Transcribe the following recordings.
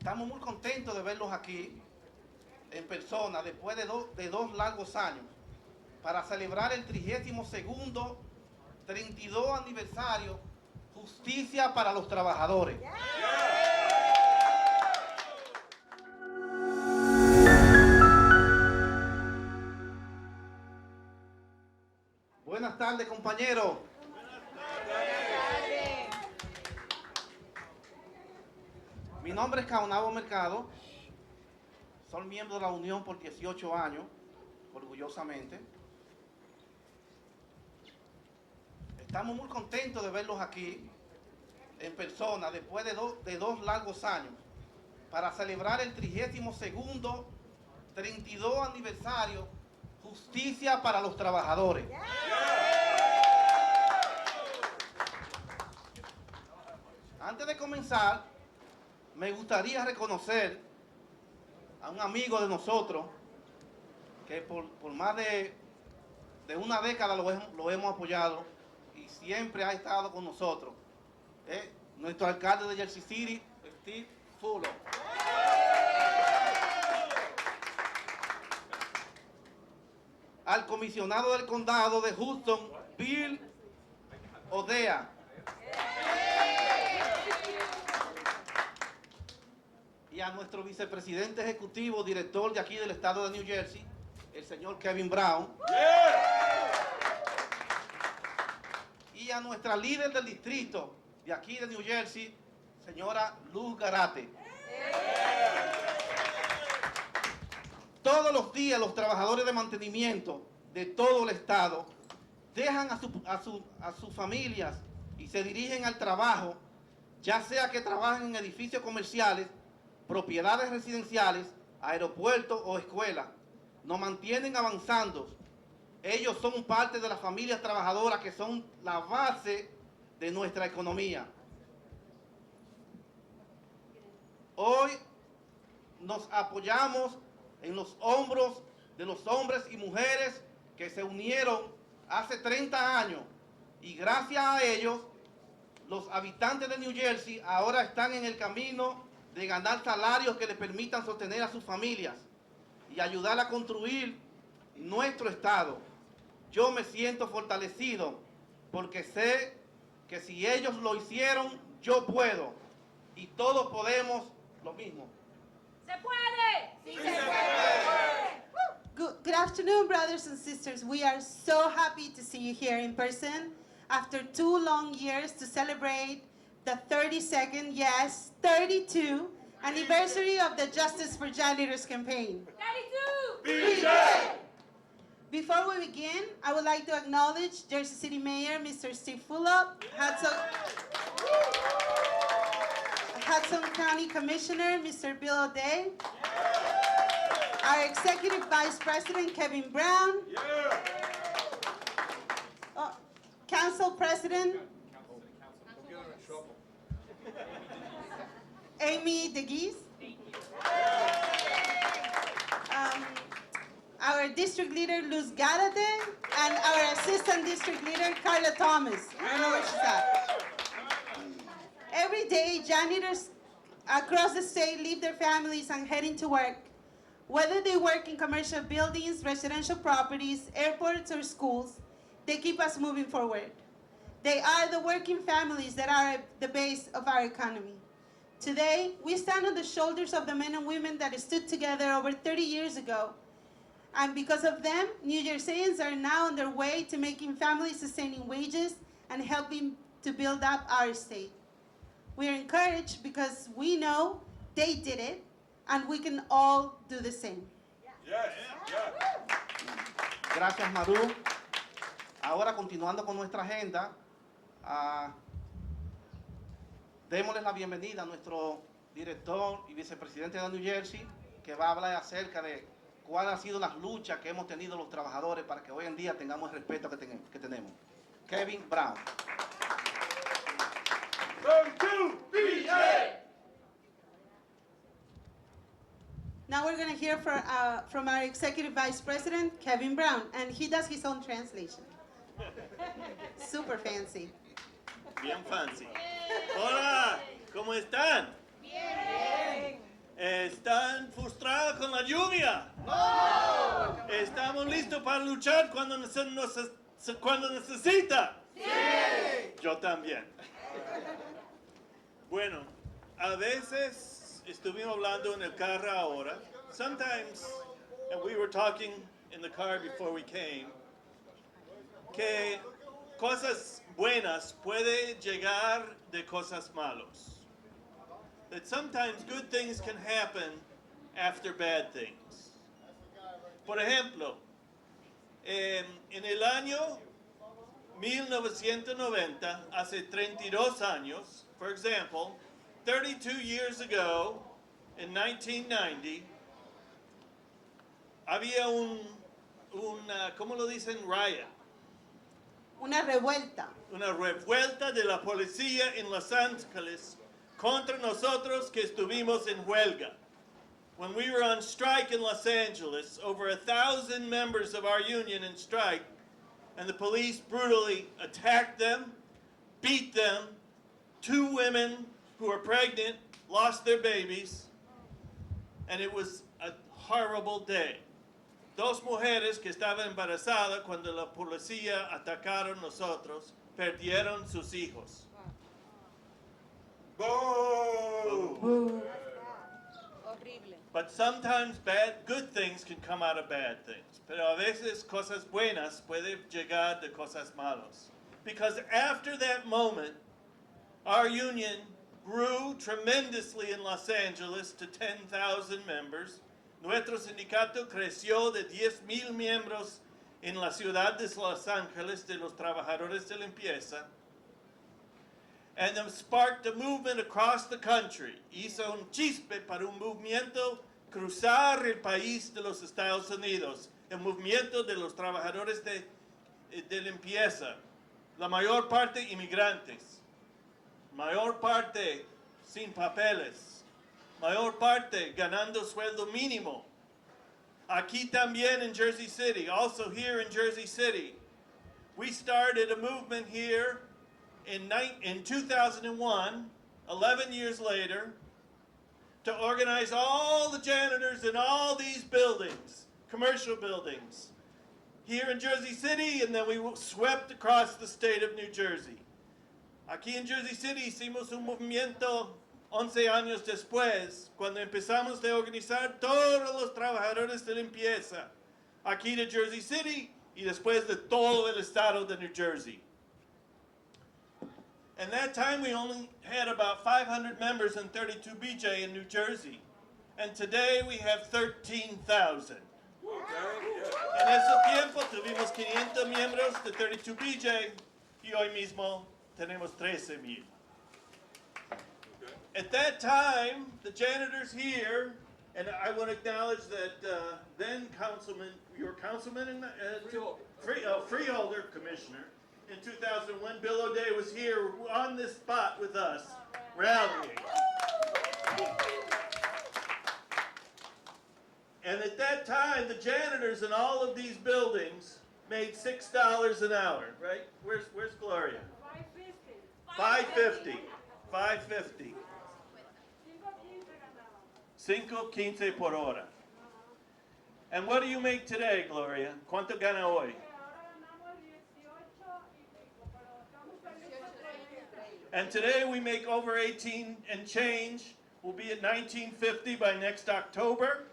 Estamos muy contentos de verlos aquí en persona después de dos largos años para celebrar el 32º 32 aniversario Justicia para los Trabajadores. Buenas tardes, compañeros. Mi nombre es Caonabo Mercado, soy miembro de la Unión por 18 años, orgullosamente. Estamos muy contentos de verlos aquí en persona después de dos largos años para celebrar el 32º 32 aniversario Justicia para los Trabajadores. Antes de comenzar, me gustaría reconocer a un amigo de nosotros que por más de una década lo hemos apoyado y siempre ha estado con nosotros. Nuestro alcalde de Jersey City, Steve Fuller. Al comisionado del condado de Houston, Bill Odea. Y a nuestro vicepresidente ejecutivo, director de aquí del estado de New Jersey, el señor Kevin Brown. Y a nuestra líder del distrito de aquí de New Jersey, señora Luz Garate. Todos los días los trabajadores de mantenimiento de todo el estado dejan a sus familias y se dirigen al trabajo, ya sea que trabajen en edificios comerciales, propiedades residenciales, aeropuertos o escuelas. Nos mantienen avanzando. Ellos son parte de las familias trabajadoras que son la base de nuestra economía. Hoy nos apoyamos en los hombros de los hombres y mujeres que se unieron hace 30 años y gracias a ellos los habitantes de New Jersey ahora están en el camino de ganar salarios que les permitan sostener a sus familias y ayudar a construir nuestro estado. Yo me siento fortalecido porque sé que si ellos lo hicieron, yo puedo y todos podemos lo mismo. ¡Se puede! ¡Sí se puede! Good afternoon, brothers and sisters. We are so happy to see you here in person after 2 long years to celebrate the 32nd, yes, 32 anniversary of the Justice for Janitors campaign. 32! BJ! Before we begin, I would like to acknowledge Jersey City Mayor, Mr. Steve Fuller, Hudson County Commissioner, Mr. Bill O'Day, our Executive Vice President, Kevin Brown, Council President, Amy DeGeese, our District Leader, Luz Garate, and our Assistant District Leader, Carla Thomas. I don't know where she's at. Every day, janitors across the state leave their families and head into work. Whether they work in commercial buildings, residential properties, airports, or schools, they keep us moving forward. They are the working families that are the base of our economy. Today, we stand on the shoulders of the men and women that stood together over 30 years ago. And because of them, New Jerseyans are now on their way to making family-sustaining wages and helping to build up our state. We are encouraged because we know they did it, and we can all do the same. Yes. Gracias, Maru. Ahora, continuando con nuestra agenda, démosles la bienvenida a nuestro director y vicepresidente de New Jersey, que va a hablar acerca de cuáles han sido las luchas que hemos tenido los trabajadores para que hoy en día tengamos el respeto que tenemos. Kevin Brown. Now we're going to hear from our Executive Vice President, Kevin Brown, and he does his own translation. Super fancy. Bien fancy. Hola, ¿cómo están? Bien. la lluvia? ¡No! ¿Estamos listos para luchar cuando necesita? ¡Sí! Yo también. Bueno, a veces estuvimos hablando en el carro ahora. Sometimes, and we were talking in the car before we came, que cosas buenas puede llegar de cosas malos. That sometimes good things can happen after bad things. Por ejemplo, en el año 1990, hace 32 años, for example, 32 years ago, in 1990, había ¿cómo lo dicen? Riot. Una revuelta. Una revuelta de la policía en Los Ángeles contra nosotros que estuvimos en huelga. When we were on strike in Los Angeles, over 1,000 members of our union in strike, and the police brutally attacked them, beat them. 2 women who were pregnant lost their babies, and it was a horrible day. 2 mujeres que estaban embarazadas cuando la policía atacaron nosotros, perdieron sus hijos. Boo! Horrible. But sometimes good things can come out of bad things. Pero a veces cosas buenas pueden llegar de cosas malas. Because after that moment, our union grew tremendously in Los Angeles to 10,000 members. Nuestro sindicato creció de 10,000 miembros en la ciudad de Los Ángeles de los trabajadores de limpieza. And then sparked a movement across the country. Hizo un chispe para un movimiento cruzar el país de los Estados Unidos. El movimiento de los trabajadores de limpieza. La mayor parte inmigrantes. Mayor parte sin papeles. Mayor parte ganando sueldo mínimo. Aquí también in Jersey City. Also here in Jersey City. We started a movement here in 2001, 11 years later, to organize all the janitors in all these buildings, commercial buildings, here in Jersey City, and then we swept across the state of New Jersey. Aquí en Jersey City hicimos un movimiento 11 años después, cuando empezamos a organizar todos los trabajadores de limpieza, aquí de Jersey City y después de todo el estado de New Jersey. And that time we only had about 500 members in 32 BJ in New Jersey. And today we have 13,000. En ese tiempo tuvimos 500 miembros de 32 BJ y hoy mismo tenemos 13,000. At that time, the janitors here, and I want to acknowledge that then councilman, you were councilman in Freeholder commissioner. In 2001, Bill O'Day was here on this spot with us, rallying. And at that time, the janitors in all of these buildings made $6 an hour, right? Where's Gloria? $5.50. $5.50. $5.15 por hora. And what do you make today, Gloria? ¿Cuánto gana hoy? And today we make over 18 and change. We'll be at $19.50 by next October.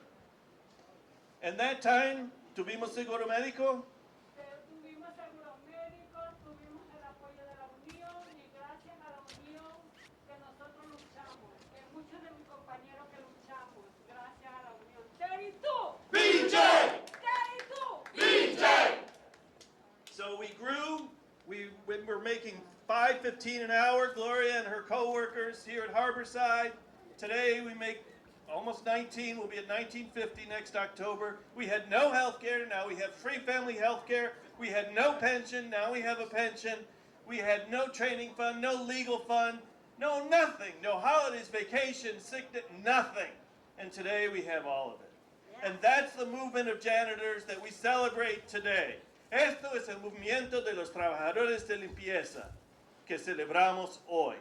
And that time, ¿tuvimos seguro médico? Tuvimos seguro médico, tuvimos el apoyo de la Unión y gracias a la Unión que nosotros luchamos, que muchos de mis compañeros que luchamos, gracias a la Unión. ¡32! BJ! ¡32! BJ! So we grew. We were making $5.15 an hour, Gloria and her co-workers here at Harborside. Today we make almost 19. We'll be at $19.50 next October. We had no health care. Now we have free family health care. We had no pension. Now we have a pension. We had no training fund, no legal fund, no nothing. No holidays, vacation, sickness, nothing. And today we have all of it. And that's the movement of janitors that we celebrate today. Esto es el movimiento de los trabajadores de limpieza que celebramos hoy.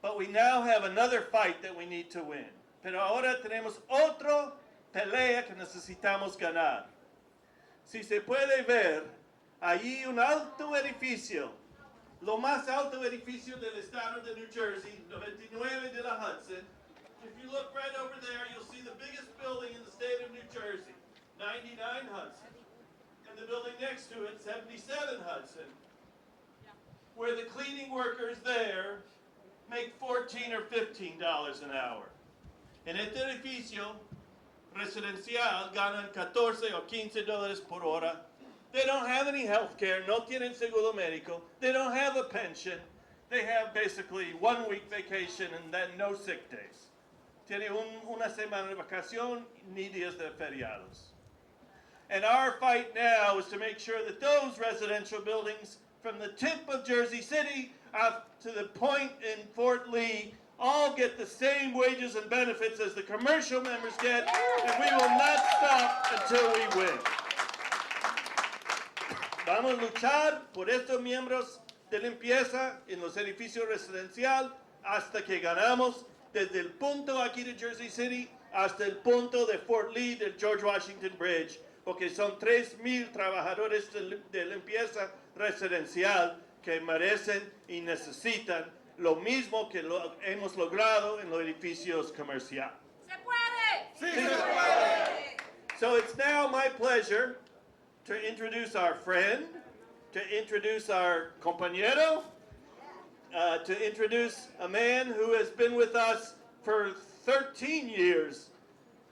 But we now have another fight that we need to win. Pero ahora tenemos otro pelea que necesitamos ganar. Si se puede ver, allí un alto edificio, lo más alto edificio del estado de New Jersey, 99 de la Hudson. If you look right over there, you'll see the biggest building in the state of New Jersey, 99 Hudson. And the building next to it, 77 Hudson, where the cleaning workers there make $14 or $15 an hour. En este edificio residencial ganan 14 o 15 dólares por hora. They don't have any health care, no tienen seguro médico. They don't have a pension. They have basically 1 week vacation and then no sick days. Tiene una semana de vacación, ni días de feriados. And our fight now is to make sure that those residential buildings from the tip of Jersey City up to the point in Fort Lee all get the same wages and benefits as the commercial members get, and we will not stop until we win. Vamos a luchar por estos miembros de limpieza en los edificios residenciales hasta que ganamos desde el punto aquí de Jersey City hasta el punto de Fort Lee del George Washington Bridge, porque son 3,000 trabajadores de limpieza residencial que merecen y necesitan lo mismo que hemos logrado en los edificios comerciales. ¡Se puede! Sí, se puede. So it's now my pleasure to introduce our friend, to introduce our compañero, to introduce a man who has been with us for 13 years,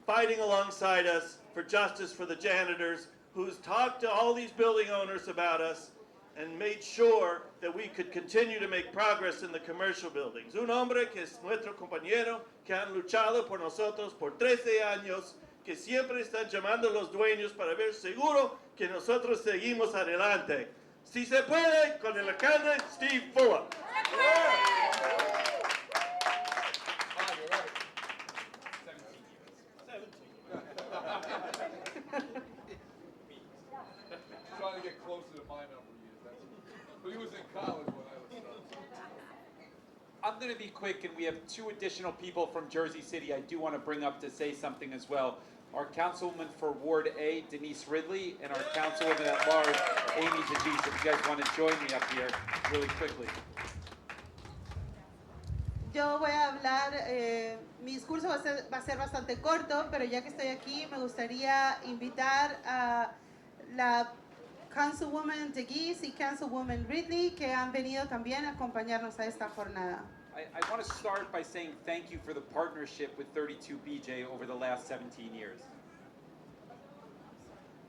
fighting alongside us for justice for the janitors, who's talked to all these building owners about us and made sure that we could continue to make progress in the commercial buildings. Un hombre que es nuestro compañero, que han luchado por nosotros por 13 años, que siempre están llamando a los dueños para ver seguro que nosotros seguimos adelante. Si se puede, con el alcalde Steve Fuller. Trying to get closer to my number of years. But he was in college when I was starting. I'm going to be quick, and we have 2 additional people from Jersey City I do want to bring up to say something as well. Our Councilwoman for Ward A, Denise Ridley, and our Councilwoman at Large, Amy Tajis. If you guys want to join me up here really quickly. Yo voy a hablar, mi discurso va a ser bastante corto, pero ya que estoy aquí, me gustaría invitar a la Councilwoman DeGeese y Councilwoman Ridley, que han venido también a acompañarnos a esta jornada. I want to start by saying thank you for the partnership with 32BJ over the last 17 years.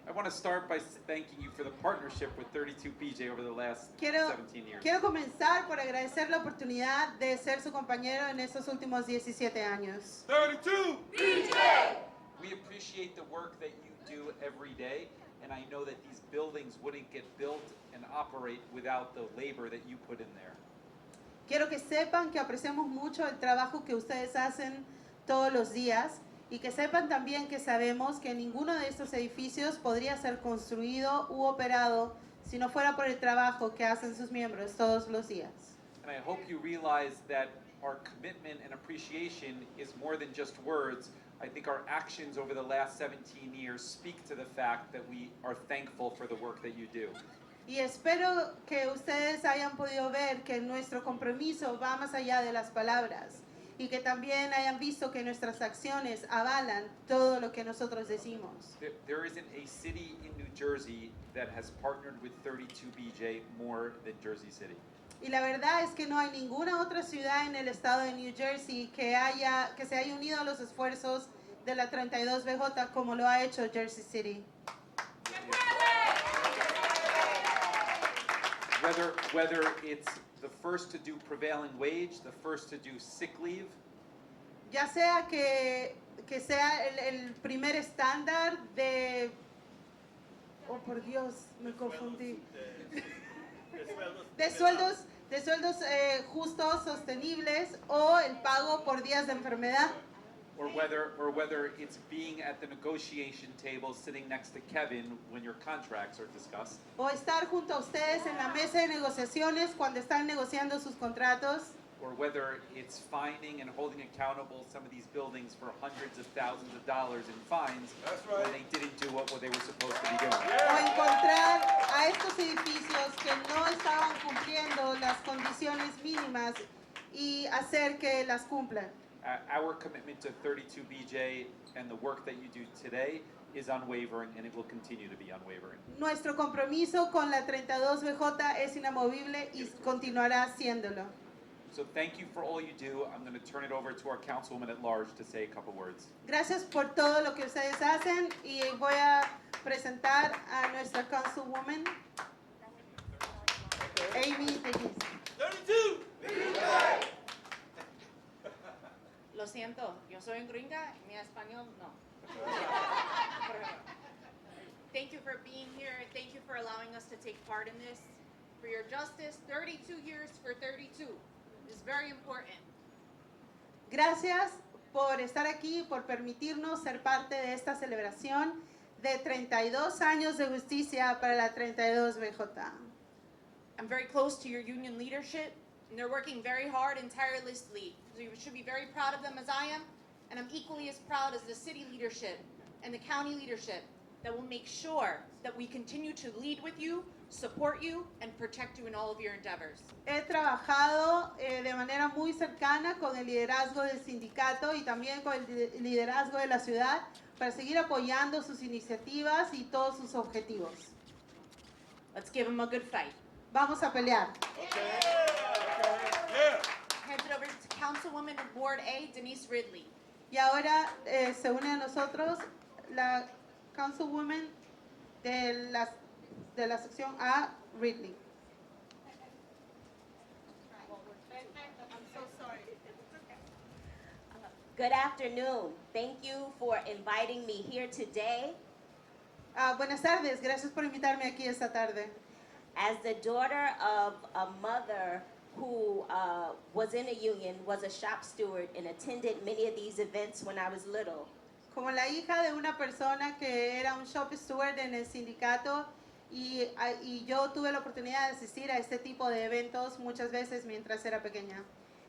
I want to start by thanking you for the partnership with 32BJ over the last 17 years. Quiero comenzar por agradecer la oportunidad de ser su compañero en estos últimos 17 años. 32! We appreciate the work that you do every day, and I know that these buildings wouldn't get built and operate without the labor that you put in there. Quiero que sepan que apreciamos mucho el trabajo que ustedes hacen todos los días y que sepan también que sabemos que ninguno de estos edificios podría ser construido u operado si no fuera por el trabajo que hacen sus miembros todos los días. And I hope you realize that our commitment and appreciation is more than just words. I think our actions over the last 17 years speak to the fact that we are thankful for the work that you do. Y espero que ustedes hayan podido ver que nuestro compromiso va más allá de las palabras y que también hayan visto que nuestras acciones avalan todo lo que nosotros decimos. There isn't a city in New Jersey that has partnered with 32BJ more than Jersey City. Y la verdad es que no hay ninguna otra ciudad en el estado de New Jersey que se haya unido a los esfuerzos de la 32BJ como lo ha hecho Jersey City. Whether it's the first to do prevailing wage, the first to do sick leave, Ya sea que sea el primer estándar de... Oh, por Dios, me confundí. De sueldos justos, sostenibles, o el pago por días de enfermedad. or whether it's being at the negotiation table sitting next to Kevin when your contracts are discussed. O estar junto a ustedes en la mesa de negociaciones cuando están negociando sus contratos. or whether it's fining and holding accountable some of these buildings for hundreds of thousands of dollars in fines when they didn't do what they were supposed to be doing. O encontrar a estos edificios que no estaban cumpliendo las condiciones mínimas y hacer que las cumplan. Our commitment to 32BJ and the work that you do today is unwavering, and it will continue to be unwavering. Nuestro compromiso con la 32BJ es inamovible y continuará haciéndolo. So thank you for all you do. I'm going to turn it over to our councilwoman at large to say a couple words. Gracias por todo lo que ustedes hacen y voy a presentar a nuestra councilwoman, Amy Davis. 32! Lo siento, yo soy gringa, mi español no. Thank you for being here. Thank you for allowing us to take part in this. For your justice, 32 years for 32 is very important. Gracias por estar aquí y por permitirnos ser parte de esta celebración de 32 años de justicia para la 32BJ. I'm very close to your union leadership, and they're working very hard and tirelessly. So you should be very proud of them as I am, and I'm equally as proud as the city leadership and the county leadership that will make sure that we continue to lead with you, support you, and protect you in all of your endeavors. He trabajado de manera muy cercana con el liderazgo del sindicato y también con el liderazgo de la ciudad para seguir apoyando sus iniciativas y todos sus objetivos. Let's give them a good fight. Vamos a pelear. Hand it over to Councilwoman of Ward A, Denise Ridley. Y ahora se une a nosotros la councilwoman de la sección A, Ridley. Good afternoon. Thank you for inviting me here today. Buenas tardes, gracias por invitarme aquí esta tarde. As the daughter of a mother who was in a union, was a shop steward, and attended many of these events when I was little. Como la hija de una persona que era un shop steward en el sindicato y yo tuve la oportunidad de asistir a este tipo de eventos muchas veces mientras era pequeña.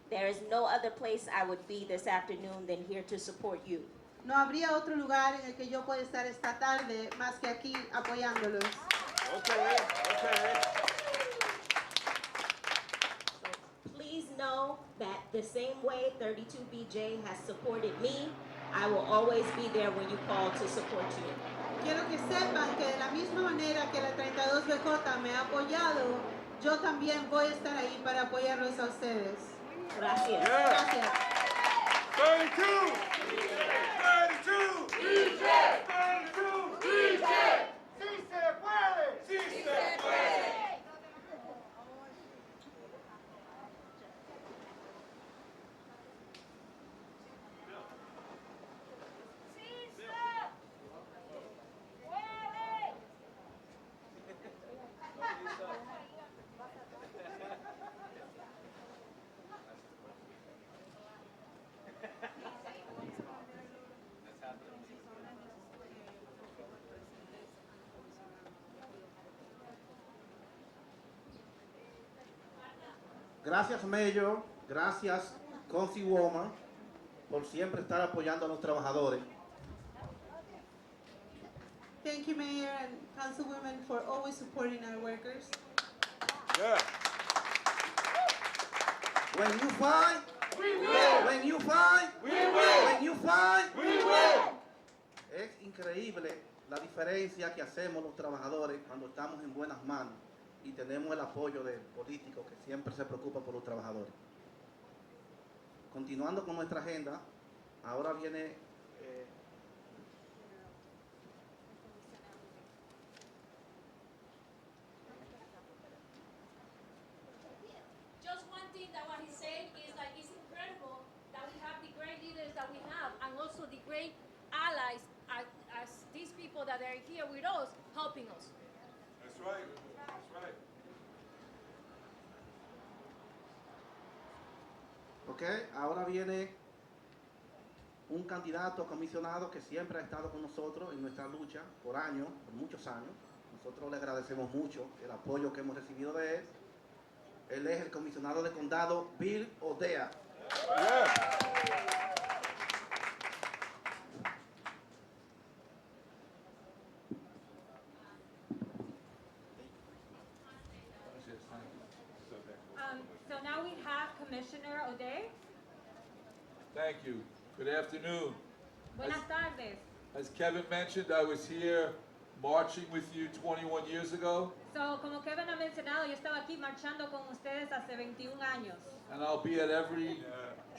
There is no other place I would be this afternoon than here to support you. No habría otro lugar en el que yo pueda estar esta tarde más que aquí apoyándolos. Okay. Please know that the same way 32BJ has supported me, I will always be there when you call to support you. Quiero que sepan que de la misma manera que la 32BJ me ha apoyado, yo también voy a estar ahí para apoyarlos a ustedes. Gracias. Gracias. 32! 32! DJ! 32! DJ! ¡Sí se puede! ¡Sí se puede! Gracias, Mayor. Gracias, Councilwoman, por siempre estar apoyando a los trabajadores. Thank you, Mayor and Councilwomen, for always supporting our workers. Yeah. When you fight, We will! when you fight, We will! when you fight, We will! Es increíble la diferencia que hacemos los trabajadores cuando estamos en buenas manos y tenemos el apoyo del político que siempre se preocupa por los trabajadores. Continuando con nuestra agenda, ahora viene Just one thing that what he said is like it's incredible that we have the great leaders that we have and also the great allies as these people that are here with us helping us. That's right. That's right. Ok, ahora viene un candidato a comisionado que siempre ha estado con nosotros en nuestra lucha por años, por muchos años. Nosotros le agradecemos mucho el apoyo que hemos recibido de él. Él es el comisionado de condado Bill Odea. So now we have Commissioner O'Day. Thank you. Good afternoon. Buenas tardes. As Kevin mentioned, I was here marching with you 21 years ago, So, como Kevin ha mencionado, yo estaba aquí marchando con ustedes hace 21 años. and I'll be at every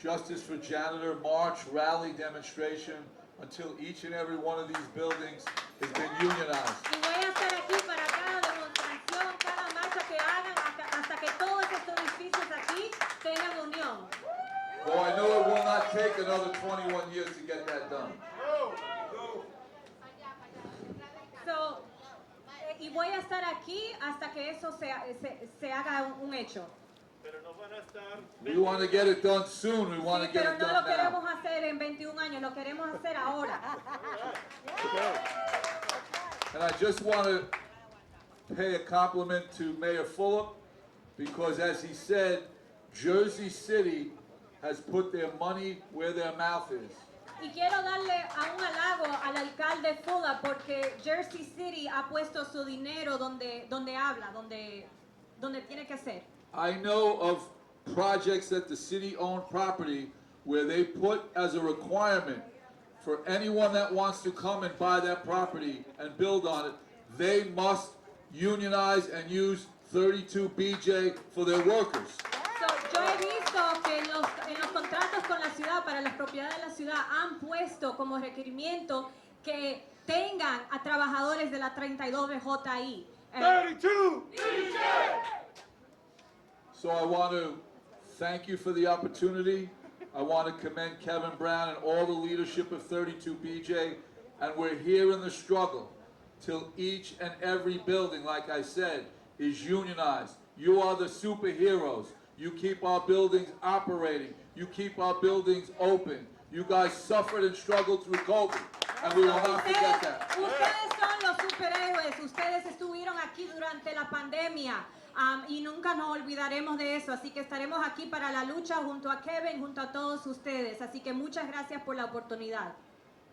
Justice for Janitor march, rally, demonstration until each and every one of these buildings has been unionized. Y voy a estar aquí para cada demostración, cada marcha que hagan, hasta que todos estos edificios aquí tengan unión. Though I know it will not take another 21 years to get that done. So, y voy a estar aquí hasta que eso se haga un hecho. Pero no van a estar. We want to get it done soon. We want Sí, to get pero it no lo done queremos now. hacer en 21 años, lo queremos hacer ahora. And I just want to pay a compliment to Mayor Fulop because, as he said, Jersey City has put their money where their mouth is. Y quiero darle a un halago al alcalde Fuller porque Jersey City ha puesto su dinero donde habla, donde tiene que ser. I know of projects that the city-owned property where they put as a requirement for anyone that wants to come and buy that property and build on it, they must unionize and use 32 BJ for their workers. So, yo he visto que en los contratos con la ciudad, para las propiedades de la ciudad, han puesto como requerimiento que tengan a trabajadores de la 32BJ ahí. 32 So I want to thank you for the opportunity. I want to commend Kevin Brown and all the leadership of 32 BJ. And we're here in the struggle till each and every building, like I said, is unionized. You are the superheroes. You keep our buildings operating. You keep our buildings open. You guys suffered and struggled through COVID, and we will not forget that. Ustedes son los superhéroes. Ustedes estuvieron aquí durante la pandemia. Y nunca nos olvidaremos de eso, así que estaremos aquí para la lucha junto a Kevin, junto a todos ustedes, así que muchas gracias por la oportunidad.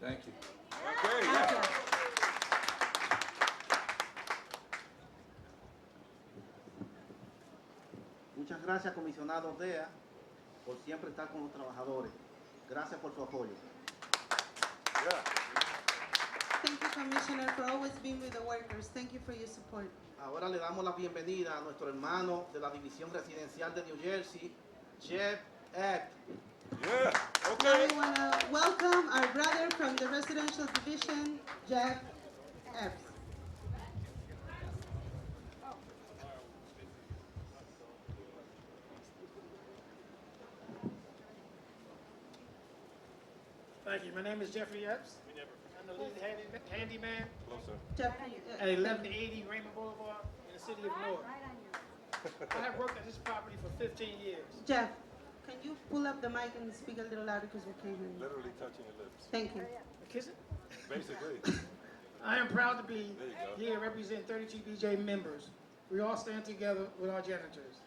Thank you. Gracias. Muchas gracias, comisionado DEA, por siempre estar con los trabajadores. Gracias por su apoyo. Thank you, Commissioner, for always being with the workers. Thank you for your support. Ahora le damos la bienvenida a nuestro hermano de la División Residencial de New Jersey, Jeff Epp. Now we want to welcome our brother from the Residential Division, Jeff Epps. Thank you. My name is Jeffrey Epps. I'm the lead handyman Jeff, at 1180 Raymond Boulevard in the city of Newark. I have worked at this property for 15 years. Jeff, can you pull up the mic and speak a little louder because we can't hear you? Literally touching your lips. Thank you. Kiss it? Basically. I am proud to be There you go. here representing 32 BJ members. We all stand together with our janitors.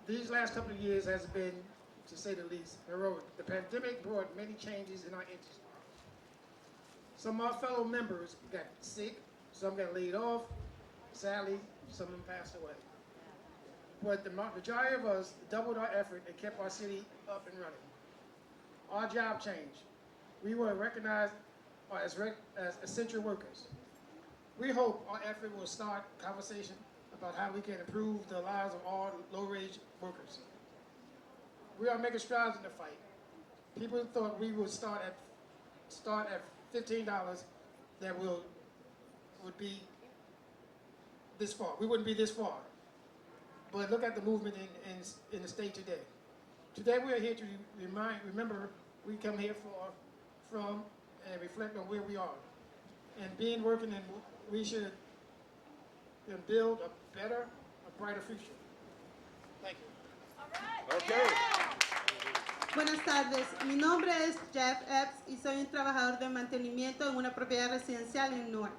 These last couple of years has been, to say the least, heroic. The pandemic brought many changes in our industry. Some of our fellow members got sick, some got laid off. Sadly, some of them passed away. But the majority of us doubled our effort and kept our city up and running. Our job changed. We were recognized as essential workers. We hope our effort will start a conversation about how we can improve the lives of all low-wage workers. We are making strides in the fight. People thought we would start at $15 that would be this far. We wouldn't be this far. But look at the movement in the state today. Today we are here to remember we come here from and reflect on where we are. And being working in, we should build a better, a brighter future. Thank you. Okay. Buenas tardes, mi nombre es Jeff Epps y soy un trabajador de mantenimiento en una propiedad residencial en Newark.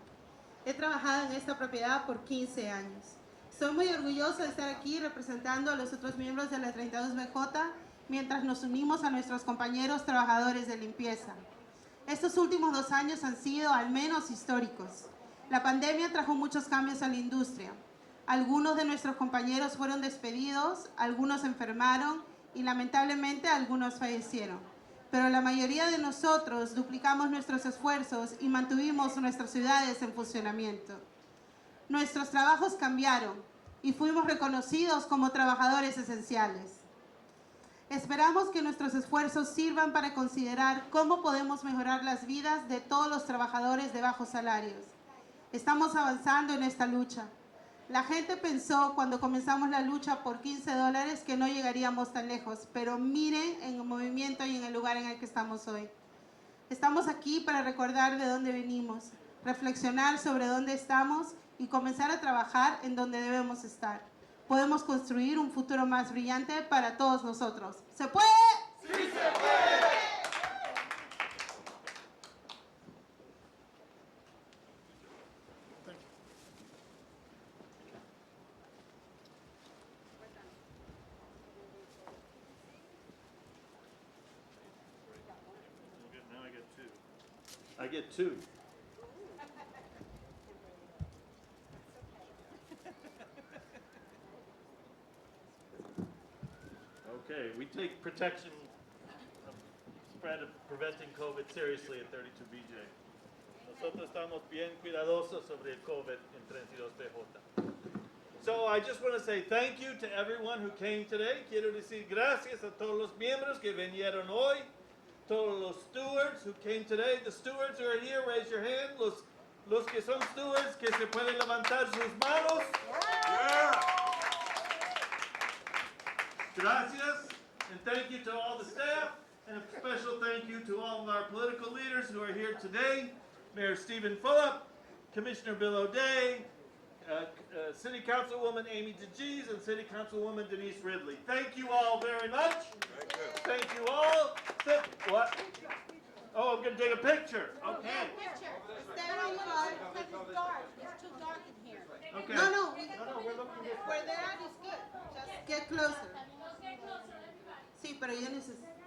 He trabajado en esta propiedad por 15 años. Soy muy orgullosa de estar aquí representando a los otros miembros de la 32BJ mientras nos unimos a nuestros compañeros trabajadores de limpieza. Estos últimos 2 años han sido al menos históricos. La pandemia trajo muchos cambios a la industria. Algunos de nuestros compañeros fueron despedidos, algunos se enfermaron y lamentablemente algunos fallecieron. Pero la mayoría de nosotros duplicamos nuestros esfuerzos y mantuvimos nuestras ciudades en funcionamiento. Nuestros trabajos cambiaron y fuimos reconocidos como trabajadores esenciales. Esperamos que nuestros esfuerzos sirvan para considerar cómo podemos mejorar las vidas de todos los trabajadores de bajos salarios. Estamos avanzando en esta lucha. La gente pensó cuando comenzamos la lucha por $15 que no llegaríamos tan lejos, pero miren en el movimiento y en el lugar en el que estamos hoy. Estamos aquí para recordar de dónde venimos, reflexionar sobre dónde estamos y comenzar a trabajar en donde debemos estar. Podemos construir un futuro más brillante para todos nosotros. ¿Se puede? ¡Sí se puede! Now I get two. I get two. Okay, we take protection of spread of preventing COVID seriously at 32BJ. Nosotros estamos bien cuidadosos sobre el COVID en 32BJ. So I just want to say thank you to everyone who came today. Quiero decir gracias a todos los miembros que vinieron hoy. Todos los stewards who came today. The stewards who are here, raise your hand. Los que son stewards, que se pueden levantar sus manos. Yeah. Gracias, and thank you to all the staff, and a special thank you to all of our political leaders who are here today. Mayor Stephen Fulop, Commissioner Bill O'Day, City Councilwoman Amy DeGees, and City Councilwoman Denise Ridley. Thank you all very much. Thank you all. What? Oh, I'm going to take a picture. Okay. Okay. No, we're looking this way. Where they're at is good. Just get closer. Sí, pero yo necesito.